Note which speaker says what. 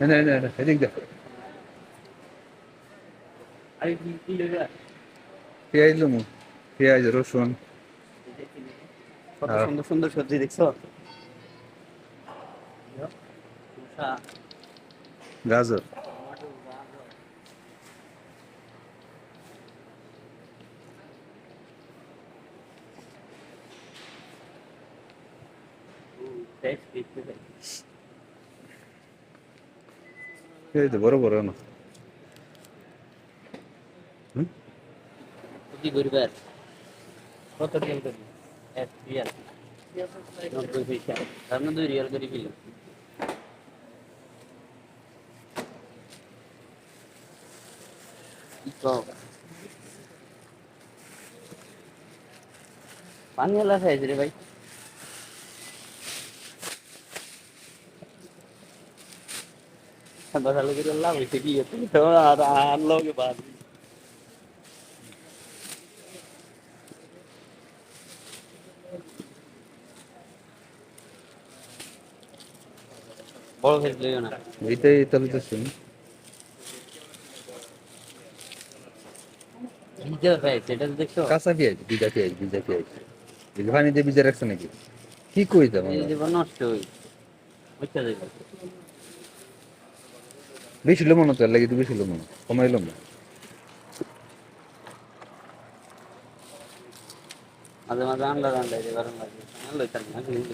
Speaker 1: এদিক দেখ। পেঁয়াজ লুমু, পেঁয়াজ রসুন।
Speaker 2: কত
Speaker 1: আর
Speaker 2: সুন্দর সুন্দর সবজি দেখছো?
Speaker 1: গাজর। এই তো বড় বড় না। হুম?
Speaker 2: কি করবে? কত রিয়াল করি? 1 রিয়াল। 90 পয়সা। তার মধ্যে 2 রিয়াল করে কিলো। কি কও? পানি ওলা খাইছে রে ভাই। বসালো করে লাভ হইছে কি? আর লোকে বাদ। বড় ফেস লইও না।
Speaker 1: এইটাই তাহলে তো শুন।
Speaker 2: ভিজা ফেস এটা তো দেখছো?
Speaker 1: কাঁচা পেঁয়াজ, ভিজা পেঁয়াজ, ভিজা পেঁয়াজ। এই যে পানি দিয়ে ভিজা রাখছে নাকি? কি কই দাম
Speaker 2: এই
Speaker 1: আমরা?
Speaker 2: যে নষ্ট হই। বুঝতে যাইব।
Speaker 1: বেশি লবণ তো লাগে, একটু বেশি লবণ কমাই লবণ।
Speaker 2: মাঝে মাঝে আন্ডা আন্ডা দিয়ে গরম লাগে। আনলো তার না কিন্তু